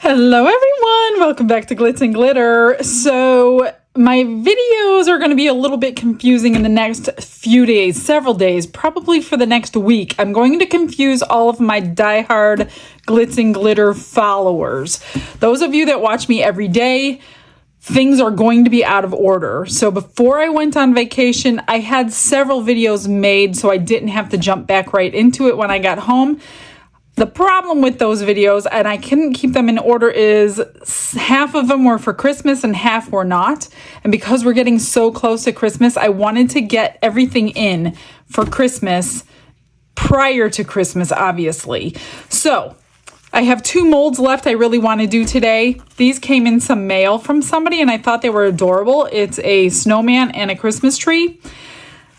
Hello everyone, welcome back to Glitz and Glitter. So my videos are going to be a little bit confusing in the next few days, several days, probably for the next week. I'm going to confuse all of my diehard Glitz and Glitter followers. Those of you that watch me every day, things are going to be out of order. So before I went on vacation, I had several videos made so I didn't have to jump back right into it when I got home. The problem with those videos, and I couldn't keep them in order, is half of them were for Christmas and half were not. And because we're getting so close to Christmas, I wanted to get everything in for Christmas prior to Christmas, obviously. So I have 2 molds left I really want to do today. These came in some mail from somebody and I thought they were adorable. It's a snowman and a Christmas tree.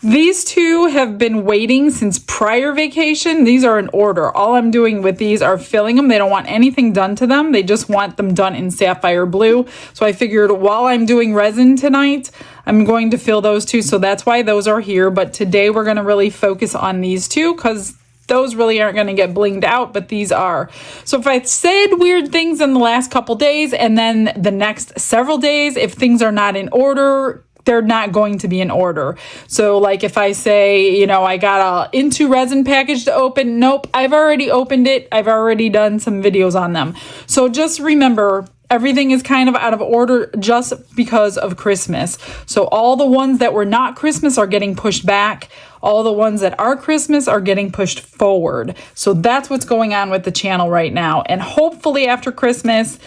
These 2 have been waiting since prior vacation. These are in order. All I'm doing with these are filling them. They don't want anything done to them. They just want them done in sapphire blue. So I figured while I'm doing resin tonight, I'm going to fill those 2. So that's why those are here. But today we're going to really focus on these 2 because those really aren't going to get blinged out, but these are. So if I said weird things in the last couple days and then the next several days, if things are not in order, they're not going to be in order. So like if I say, I got a Into Resin package to open, nope, I've already opened it. I've already done some videos on them. So just remember, everything is kind of out of order just because of Christmas. So all the ones that were not Christmas are getting pushed back. All the ones that are Christmas are getting pushed forward. So that's what's going on with the channel right now. And hopefully after Christmas,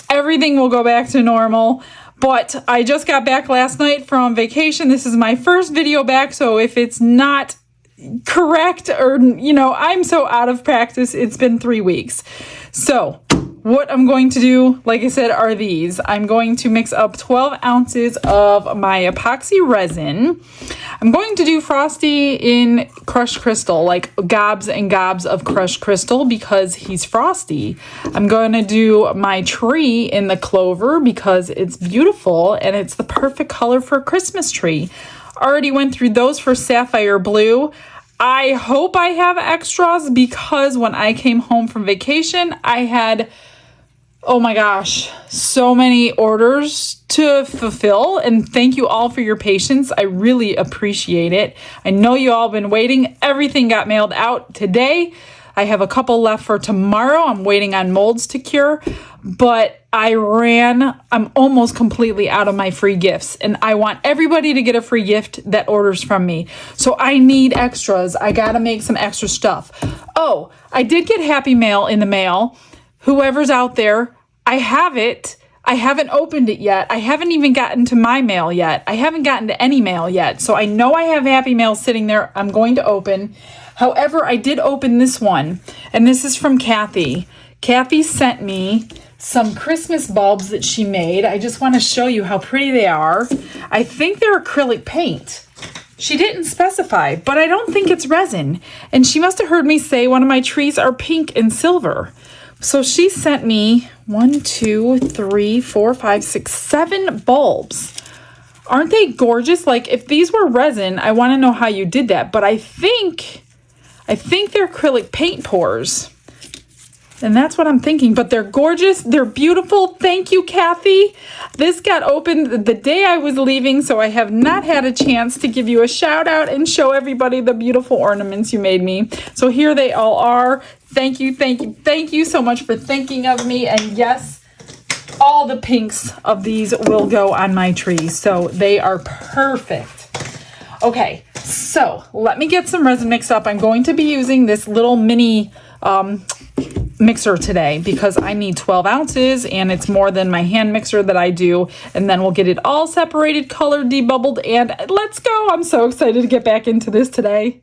everything will go back to normal. But I just got back last night from vacation. This is my first video back, so if it's not correct or, I'm so out of practice, it's been 3 weeks. So what I'm going to do, like I said, are these. I'm going to mix up 12 ounces of my epoxy resin. I'm going to do Frosty in crushed crystal, like gobs and gobs of crushed crystal because he's Frosty. I'm going to do my tree in the clover because it's beautiful and it's the perfect color for a Christmas tree. Already went through those for sapphire blue. I hope I have extras because when I came home from vacation, I had, oh my gosh, so many orders to fulfill. And thank you all for your patience. I really appreciate it. I know you all been waiting. Everything got mailed out today. I have a couple left for tomorrow. I'm waiting on molds to cure, but I'm almost completely out of my free gifts and I want everybody to get a free gift that orders from me. So I need extras. I got to make some extra stuff. Oh, I did get Happy Mail in the mail. Whoever's out there, I have it. I haven't opened it yet. I haven't even gotten to my mail yet. I haven't gotten to any mail yet. So I know I have Happy Mail sitting there. I'm going to open. However, I did open this one, and this is from Kathy. Kathy sent me some Christmas bulbs that she made. I just want to show you how pretty they are. I think they're acrylic paint. She didn't specify, but I don't think it's resin. And she must have heard me say one of my trees are pink and silver. So she sent me 1, 2, 3, 4, 5, 6, 7 bulbs. Aren't they gorgeous? Like if these were resin, I want to know how you did that. But I think they're acrylic paint pours. And that's what I'm thinking. But they're gorgeous. They're beautiful. Thank you, Kathy. This got opened the day I was leaving, so I have not had a chance to give you a shout out and show everybody the beautiful ornaments you made me. So here they all are. Thank you, thank you, thank you so much for thinking of me. And yes, all the pinks of these will go on my tree. So they are perfect. Okay, so let me get some resin mixed up. I'm going to be using this little mini mixer today because I need 12 ounces and it's more than my hand mixer that I do. And then we'll get it all separated, colored, debubbled, and let's go. I'm so excited to get back into this today.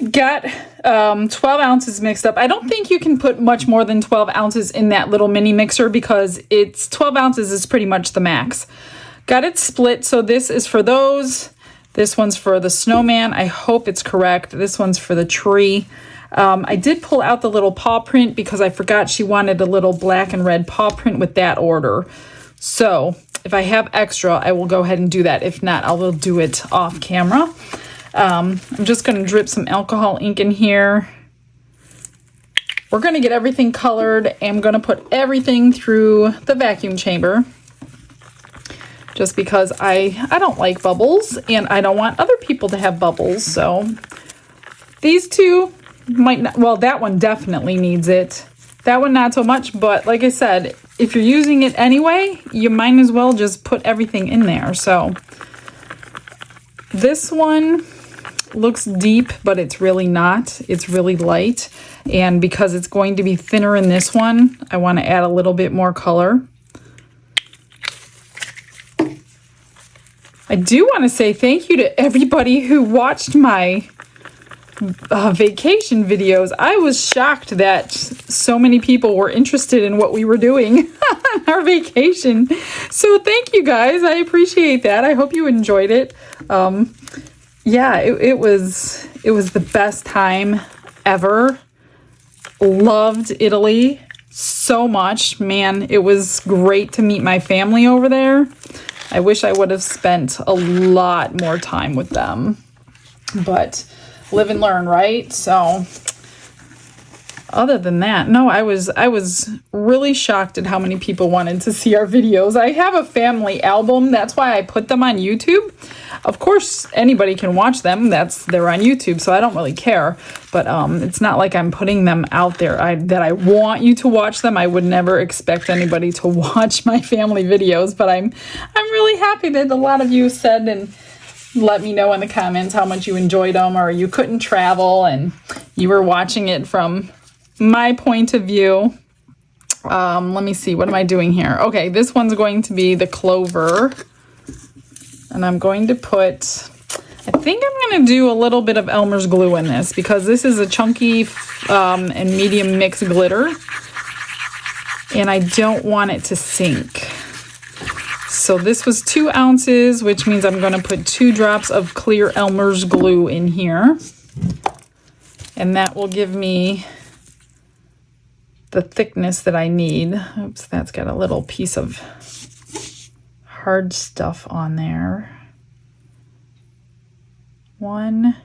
Got 12 ounces mixed up. I don't think you can put much more than 12 ounces in that little mini mixer because it's 12 ounces is pretty much the max. Got it split. So this is for those. This one's for the snowman. I hope it's correct. This one's for the tree. I did pull out the little paw print because I forgot she wanted a little black and red paw print with that order. So If I have extra, I will go ahead and do that. If not, I will do it off camera. I'm just going to drip some alcohol ink in here. We're going to get everything colored. I'm going to put everything through the vacuum chamber just because I don't like bubbles and I don't want other people to have bubbles. So these two might not, well, that one definitely needs it. That one not so much, but like I said, if you're using it anyway, you might as well just put everything in there. So this one looks deep, but it's really not. It's really light. And because it's going to be thinner in this one, I want to add a little bit more color. I do want to say thank you to everybody who watched my vacation videos. I was shocked that so many people were interested in what we were doing on our vacation. So thank you guys. I appreciate that. I hope you enjoyed it. Yeah, it was the best time ever. Loved Italy so much. Man, it was great to meet my family over there. I wish I would have spent a lot more time with them. But live and learn, right? So other than that, no, I was really shocked at how many people wanted to see our videos. I have a family album. That's why I put them on YouTube. Of course, anybody can watch them. They're on YouTube, so I don't really care. But it's not like I'm putting them out there that I want you to watch them. I would never expect anybody to watch my family videos. But I'm really happy that a lot of you said and let me know in the comments how much you enjoyed them, or you couldn't travel and you were watching it from my point of view. Let me see. What am I doing here? Okay, this one's going to be the clover. And I'm going to put, I think I'm going to do a little bit of Elmer's glue in this because this is a chunky and medium mix glitter. And I don't want it to sink. So this was 2 ounces, which means I'm going to put 2 drops of clear Elmer's glue in here. And that will give me the thickness that I need. Oops, that's got a little piece of hard stuff on there. 1,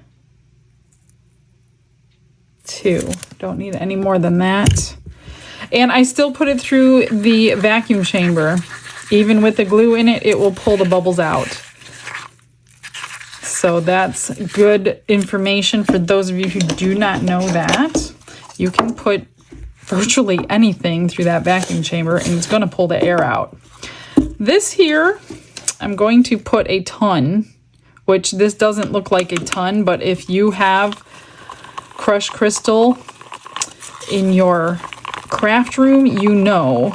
2. Don't need any more than that. And I still put it through the vacuum chamber. Even with the glue in it, it will pull the bubbles out. So that's good information for those of you who do not know that. You can put virtually anything through that vacuum chamber and it's going to pull the air out. This here, I'm going to put a ton, which this doesn't look like a ton, but if you have crushed crystal in your craft room, you know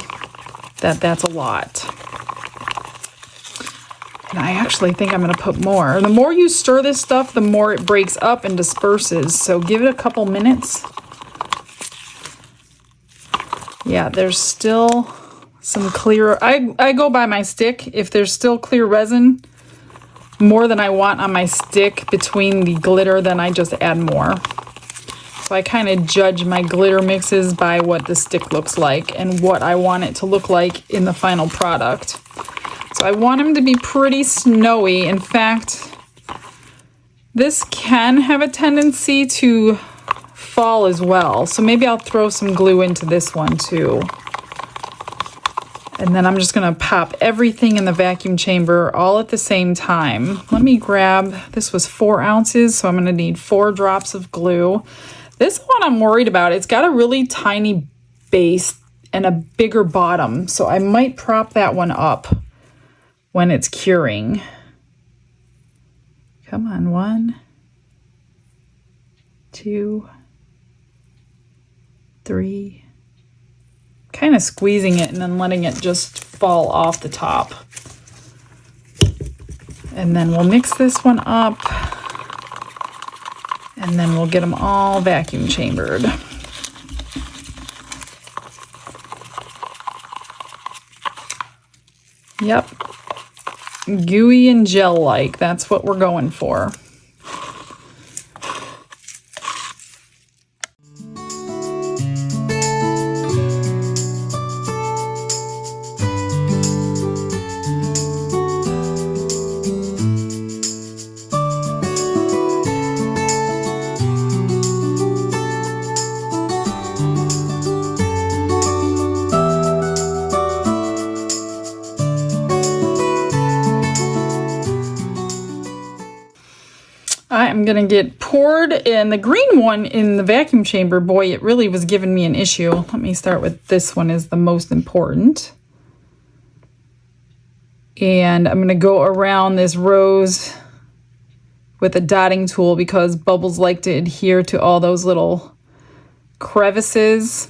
that that's a lot. And I actually think I'm going to put more. The more you stir this stuff, the more it breaks up and disperses. So give it a couple minutes. Yeah, there's still some clear. I go by my stick. If there's still clear resin, more than I want on my stick between the glitter, then I just add more. So I kind of judge my glitter mixes by what the stick looks like and what I want it to look like in the final product. So I want them to be pretty snowy. In fact, this can have a tendency to fall as well. So maybe I'll throw some glue into this one too. And then I'm just going to pop everything in the vacuum chamber all at the same time. Let me grab, this was 4 ounces, so I'm going to need 4 drops of glue. This one I'm worried about. It's got a really tiny base and a bigger bottom, so I might prop that one up when it's curing. Come on, 1, 2, 3. Kind of squeezing it and then letting it just fall off the top. And then we'll mix this one up. And then we'll get them all vacuum chambered. Yep. Gooey and gel-like. That's what we're going for. I'm gonna get poured, and the green one in the vacuum chamber, boy, it really was giving me an issue. Let me start with this one is the most important. And I'm gonna go around this rose with a dotting tool because bubbles like to adhere to all those little crevices.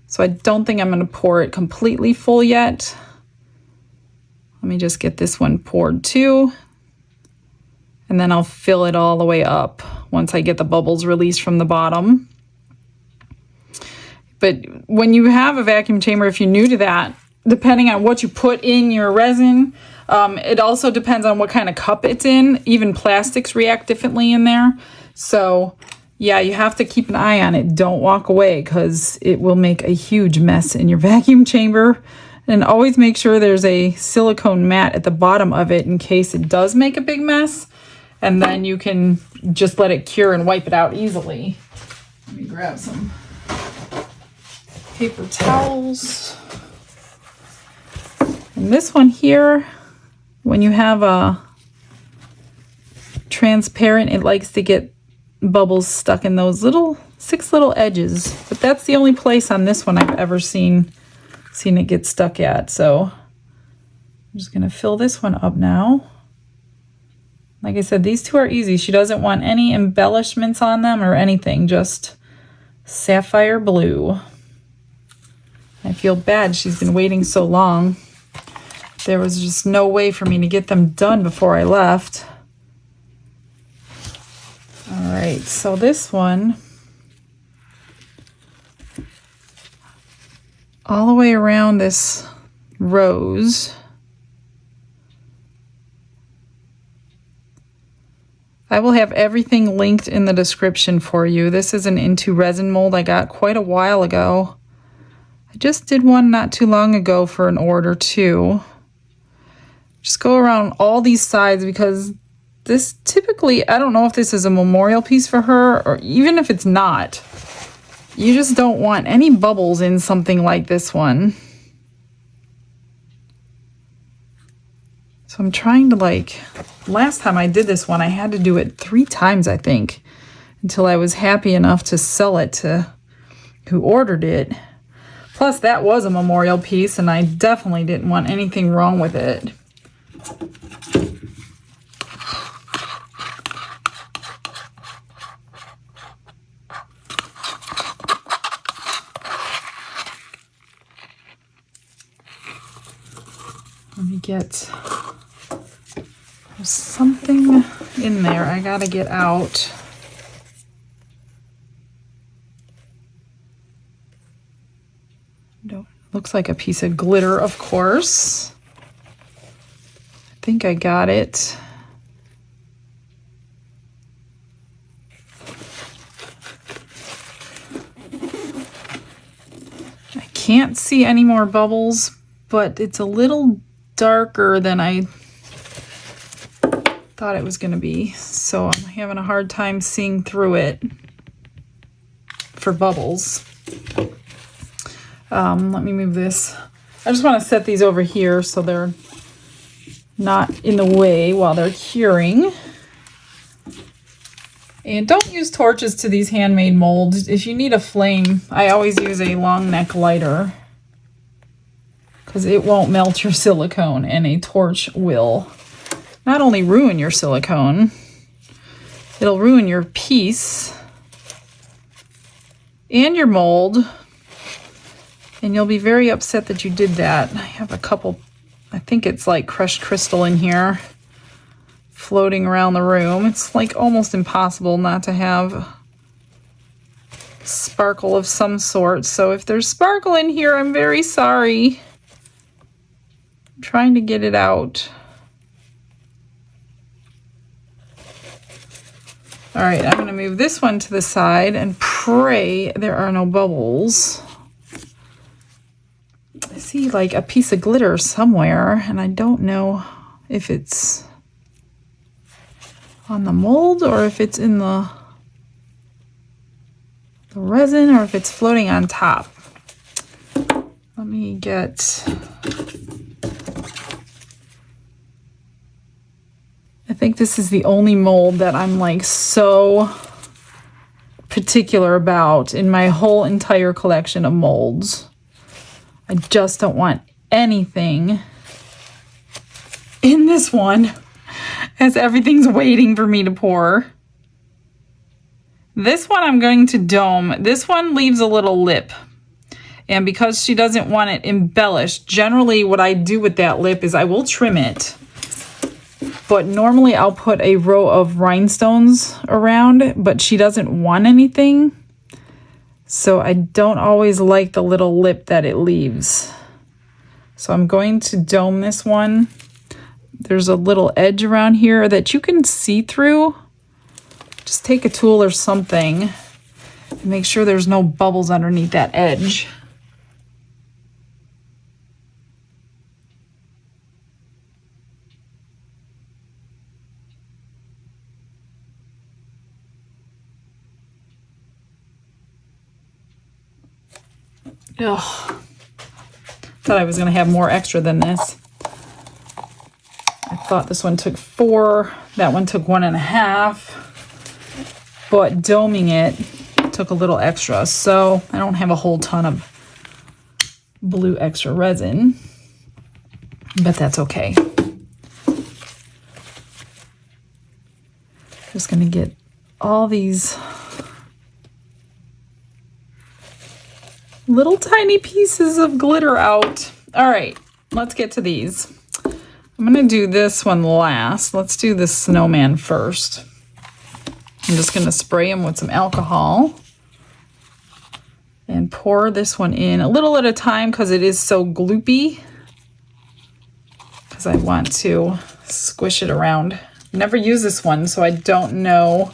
So I don't think I'm gonna pour it completely full yet. Let me just get this one poured too. And then I'll fill it all the way up once I get the bubbles released from the bottom. But when you have a vacuum chamber, if you're new to that, depending on what you put in your resin, it also depends on what kind of cup it's in. Even plastics react differently in there. So yeah, you have to keep an eye on it. Don't walk away because it will make a huge mess in your vacuum chamber. And always make sure there's a silicone mat at the bottom of it in case it does make a big mess. And then you can just let it cure and wipe it out easily. Let me grab some paper towels. And this one here, when you have a transparent, it likes to get bubbles stuck in those little 6 little edges. But that's the only place on this one I've ever seen it get stuck at. So I'm just gonna fill this one up now. Like I said, these two are easy. She doesn't want any embellishments on them or anything, just sapphire blue. I feel bad she's been waiting so long. There was just no way for me to get them done before I left. All right, so this one, all the way around this rose, I will have everything linked in the description for you. This is an Into resin mold I got quite a while ago. I just did one not too long ago for an order too. Just go around all these sides because this typically, I don't know if this is a memorial piece for her or even if it's not. You just don't want any bubbles in something like this one. So I'm trying to last time I did this one, I had to do it 3 times, I think, until I was happy enough to sell it to who ordered it. Plus, that was a memorial piece, and I definitely didn't want anything wrong with it. Let me get... There's something in there I gotta get out. Looks like a piece of glitter, of course. I think I got it. I can't see any more bubbles, but it's a little darker than I thought it was going to be, so I'm having a hard time seeing through it for bubbles. Let me move this. I just want to set these over here so they're not in the way while they're curing. And don't use torches to these handmade molds. If you need a flame, I always use a long neck lighter because it won't melt your silicone, and a torch will not only ruin your silicone, it'll ruin your piece and your mold, and you'll be very upset that you did that. I have a couple, I think it's like crushed crystal in here floating around the room. It's like almost impossible not to have sparkle of some sort. So if there's sparkle in here, I'm very sorry. I'm trying to get it out. All right, I'm gonna move this one to the side and pray there are no bubbles. I see like a piece of glitter somewhere, and I don't know if it's on the mold or if it's in the resin or if it's floating on top. Let me get I think this is the only mold that I'm like so particular about in my whole entire collection of molds. I just don't want anything in this one, as everything's waiting for me to pour. This one I'm going to dome. This one leaves a little lip. And because she doesn't want it embellished, generally what I do with that lip is I will trim it. But normally I'll put a row of rhinestones around, but she doesn't want anything. So I don't always like the little lip that it leaves. So I'm going to dome this one. There's a little edge around here that you can see through. Just take a tool or something and make sure there's no bubbles underneath that edge. Ugh. Thought I was going to have more extra than this. I thought this one took 4. That one took 1.5. But doming it took a little extra. So I don't have a whole ton of blue extra resin. But that's okay. Just going to get all these little tiny pieces of glitter out. All right, let's get to these. I'm gonna do this one last. Let's do the snowman first. I'm just gonna spray them with some alcohol and pour this one in a little at a time because it is so gloopy. Because I want to squish it around. Never use this one, so I don't know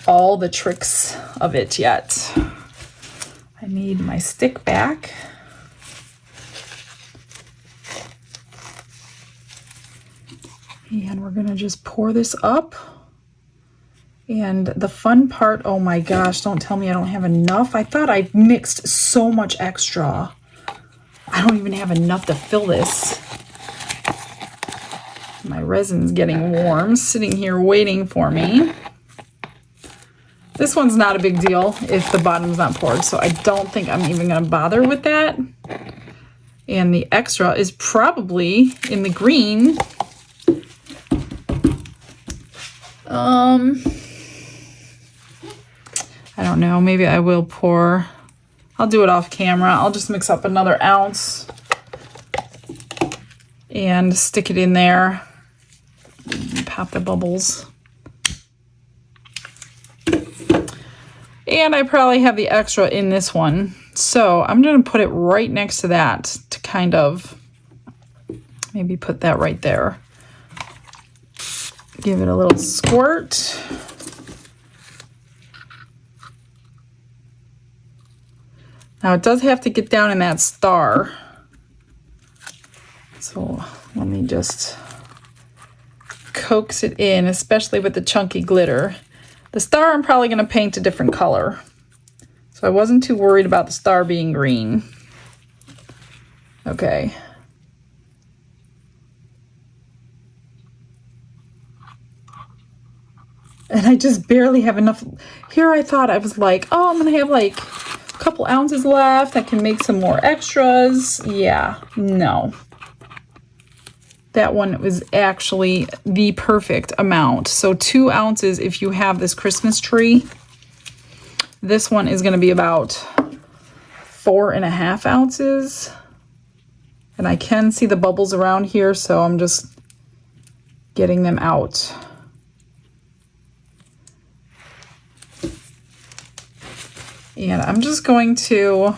all the tricks of it yet. I need my stick back. And we're gonna just pour this up. And the fun part, oh my gosh, don't tell me I don't have enough. I thought I mixed so much extra. I don't even have enough to fill this. My resin's getting warm, sitting here waiting for me. This one's not a big deal if the bottom's not poured, so I don't think I'm even going to bother with that. And the extra is probably in the green. I don't know, maybe I will pour. I'll do it off camera. I'll just mix up another ounce and stick it in there. Pop the bubbles. And I probably have the extra in this one. So I'm going to put it right next to that to kind of maybe put that right there. Give it a little squirt. Now it does have to get down in that star. So let me just coax it in, especially with the chunky glitter. The star I'm probably going to paint a different color. So I wasn't too worried about the star being green. Okay. And I just barely have enough. Here I thought I was like, oh, I'm going to have like a couple ounces left. I can make some more extras. Yeah, no. That one was actually the perfect amount. So 2 ounces if you have this Christmas tree. This one is going to be about 4.5 ounces. And I can see the bubbles around here, so I'm just getting them out. And I'm just going to,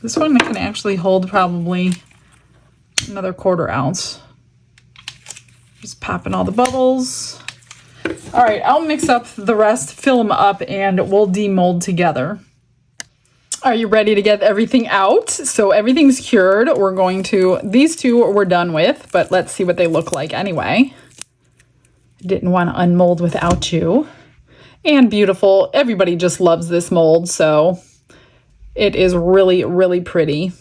this one can actually hold probably another 1/4 ounce. Just popping all the bubbles. All right, I'll mix up the rest, fill them up, and we'll demold together. Are you ready to get everything out? So everything's cured. We're going to, these two we're done with, but let's see what they look like anyway. Didn't want to unmold without you. And beautiful. Everybody just loves this mold, so it is really, really pretty.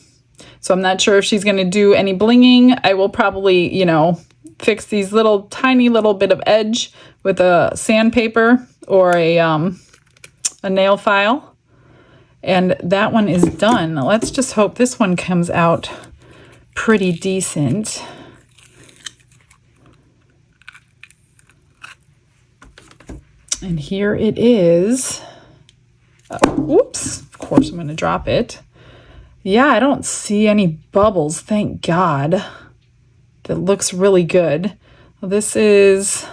So I'm not sure if she's going to do any blinging. I will probably, you know, fix these little tiny little bit of edge with a sandpaper or a nail file. And that one is done. Let's just hope this one comes out pretty decent. And here it is. Oops, of course I'm going to drop it. Yeah, I don't see any bubbles, thank God. That looks really good. This is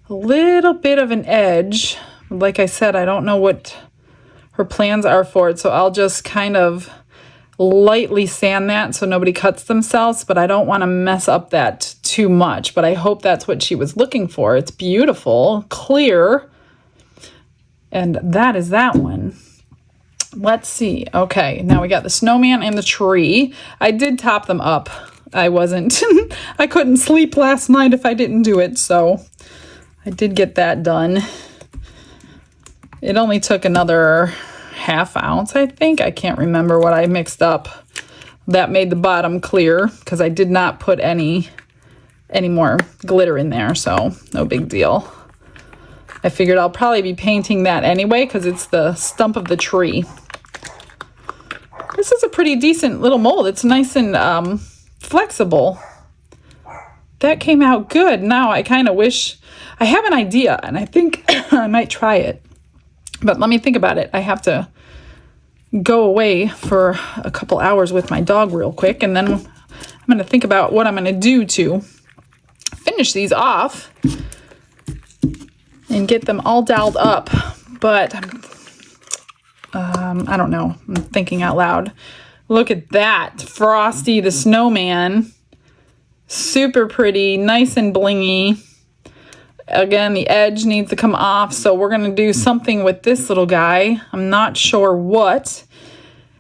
a little bit of an edge. Like I said, I don't know what her plans are for it, so I'll just kind of lightly sand that so nobody cuts themselves, but I don't want to mess up that too much. But I hope that's what she was looking for. It's beautiful, clear, and that is that one. Let's see. Okay, now we got the snowman and the tree. I did top them up. I couldn't sleep last night if I didn't do it, so I did get that done. It only took another ½ ounce, I think. I can't remember what I mixed up. That made the bottom clear because I did not put any more glitter in there, so no big deal. I figured I'll probably be painting that anyway because it's the stump of the tree. This is a pretty decent little mold. It's nice and flexible. That came out good. Now I kind of wish, I have an idea and I think I might try it. But let me think about it. I have to go away for a couple hours with my dog real quick, and then I'm going to think about what I'm going to do to finish these off and get them all dialed up. But I don't know. I'm thinking out loud. Look at that. Frosty the Snowman. Super pretty, nice and blingy. Again, the edge needs to come off, so we're going to do something with this little guy. I'm not sure what.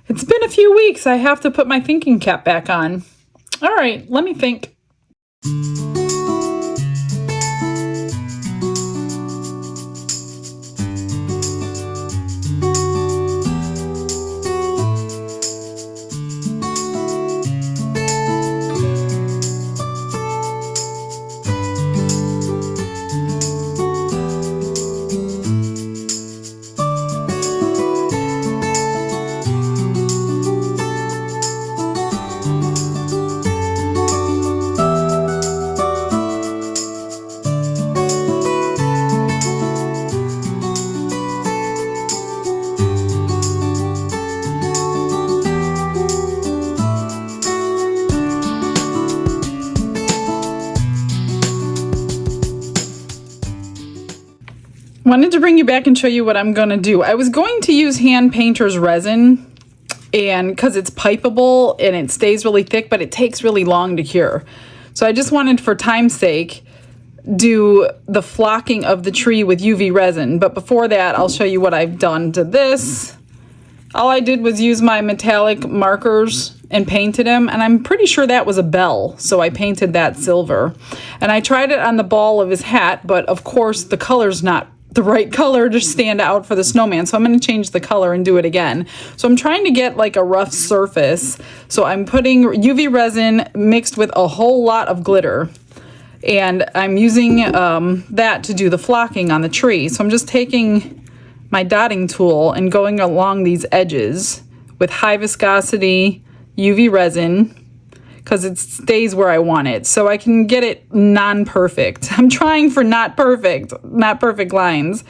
It's been a few weeks. I have to put my thinking cap back on. All right, let me think. Wanted to bring you back and show you what I'm going to do. I was going to use hand painter's resin, and because it's pipeable and it stays really thick, but it takes really long to cure. So I just wanted, for time's sake, do the flocking of the tree with UV resin. But before that, I'll show you what I've done to this. All I did was use my metallic markers and painted him, and I'm pretty sure that was a bell, so I painted that silver. And I tried it on the ball of his hat, but of course the color's not the right color to stand out for the snowman, so I'm going to change the color and do it again. So I'm trying to get like a rough surface, so I'm putting UV resin mixed with a whole lot of glitter, and I'm using that to do the flocking on the tree. So I'm just taking my dotting tool and going along these edges with high viscosity UV resin, because it stays where I want it, so I can get it non-perfect. I'm trying for not perfect lines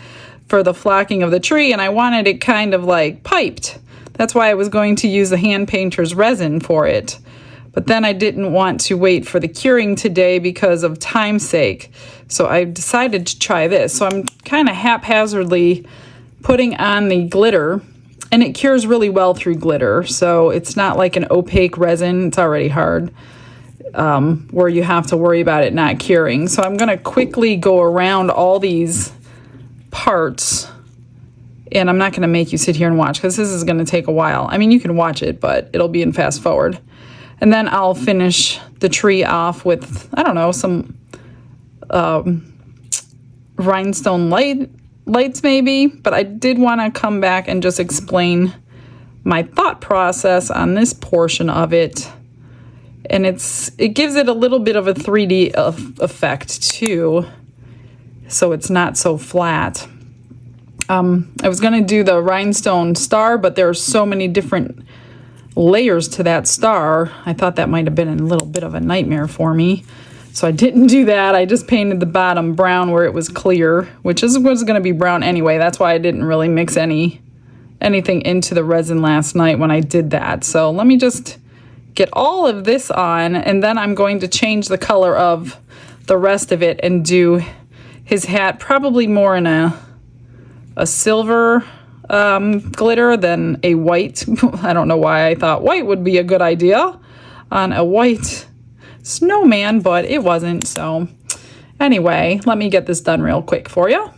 for the flocking of the tree, and I wanted it kind of like piped. That's why I was going to use the hand painter's resin for it. But then I didn't want to wait for the curing today because of time's sake, so I decided to try this. So I'm kind of haphazardly putting on the glitter, and it cures really well through glitter, so it's not like an opaque resin. It's already hard, where you have to worry about it not curing. So I'm going to quickly go around all these parts, and I'm not going to make you sit here and watch because this is going to take a while. I mean, you can watch it, but it'll be in fast forward. And then I'll finish the tree off with, I don't know, some rhinestone lights maybe, but I did want to come back and just explain my thought process on this portion of it. And it gives it a little bit of a 3D effect too, so it's not so flat. I was gonna do the rhinestone star, but there are so many different layers to that star. I thought that might have been a little bit of a nightmare for me. So I didn't do that. I just painted the bottom brown where it was clear, which was going to be brown anyway. That's why I didn't really mix anything into the resin last night when I did that. So let me just get all of this on, and then I'm going to change the color of the rest of it and do his hat probably more in a silver glitter than a white. I don't know why I thought white would be a good idea on a white snowman, but it wasn't. So anyway, let me get this done real quick for you.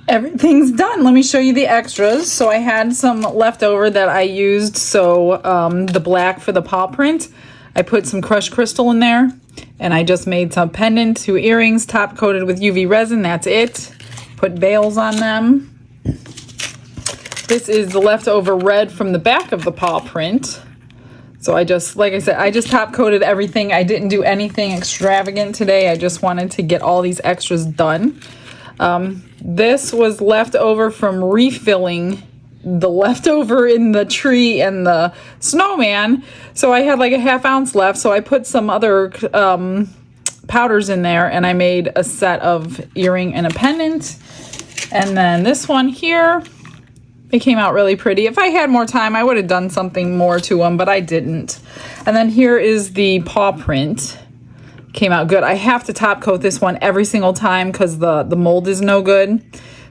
Everything's done. Let me show you the extras. So I had some leftover that I used. So the black for the paw print, I put some crushed crystal in there, and I just made some pendant, 2 earrings, top coated with UV resin. That's it. Put bails on them. This is the leftover red from the back of the paw print. So I just, like I said, I just top coated everything. I didn't do anything extravagant today. I just wanted to get all these extras done. This was left over from refilling the leftover in the tree and the snowman. So I had like a 1/2 ounce left. So I put some other powders in there, and I made a set of earring and a pendant. And then this one here, it came out really pretty. If I had more time, I would have done something more to them, but I didn't. And then here is the paw print. Came out good. I have to top coat this one every single time because the mold is no good.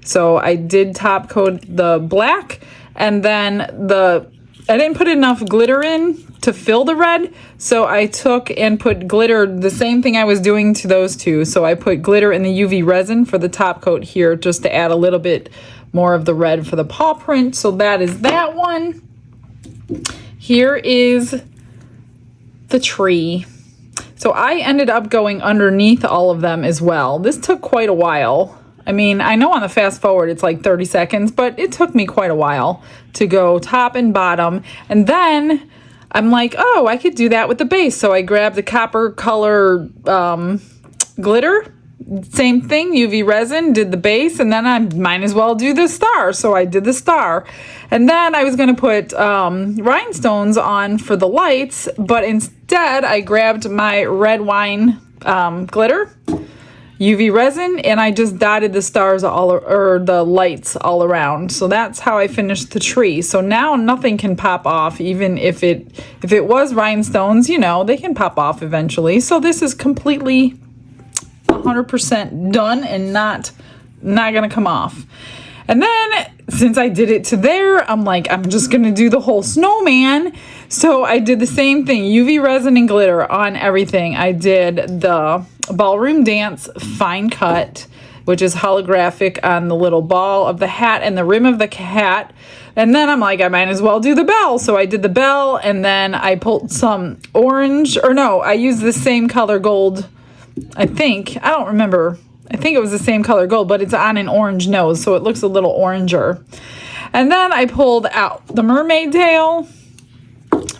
So I did top coat the black, and then I didn't put enough glitter in to fill the red. So I took and put glitter, the same thing I was doing to those two. So I put glitter in the UV resin for the top coat here just to add a little bit more of the red for the paw print. So that is that one. Here is the tree. So I ended up going underneath all of them as well. This took quite a while. I mean, I know on the fast forward it's like 30 seconds, but it took me quite a while to go top and bottom. And then I'm like, oh, I could do that with the base. So I grabbed the copper color glitter. Same thing, UV resin, did the base, and then I might as well do the star. So I did the star. And then I was going to put rhinestones on for the lights, but instead I grabbed my red wine glitter, UV resin, and I just dotted the stars or the lights all around. So that's how I finished the tree. So now nothing can pop off, even if it was rhinestones, you know, they can pop off eventually. So this is completely 100% done and not gonna come off. And then since I did it to there, I'm like, I'm just gonna do the whole snowman. So I did the same thing, UV resin and glitter on everything. I did the ballroom dance fine cut, which is holographic on the little ball of the hat and the rim of the hat. And then I'm like, I might as well do the bell. So I did the bell, and then I pulled some orange, or no, I used the same color gold. I don't remember. I think it was the same color gold, but it's on an orange nose, so it looks a little oranger. And then I pulled out the mermaid tail,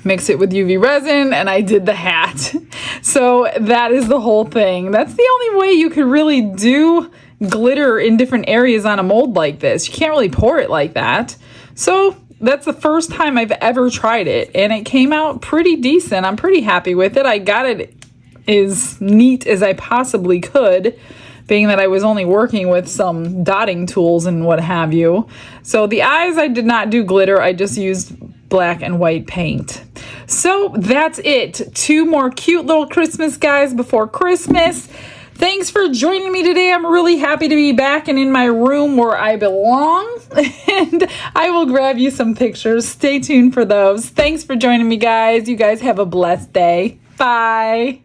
mix it with UV resin, and I did the hat. So that is the whole thing. That's the only way you could really do glitter in different areas on a mold like this. You can't really pour it like that. So that's the first time I've ever tried it, and it came out pretty decent. I'm pretty happy with it. I got it as neat as I possibly could, being that I was only working with some dotting tools and what have you. So the eyes, I did not do glitter. I just used black and white paint. So that's it. 2 more cute little Christmas guys before Christmas. Thanks for joining me today. I'm really happy to be back and in my room where I belong. And I will grab you some pictures. Stay tuned for those. Thanks for joining me, guys. You guys have a blessed day. Bye.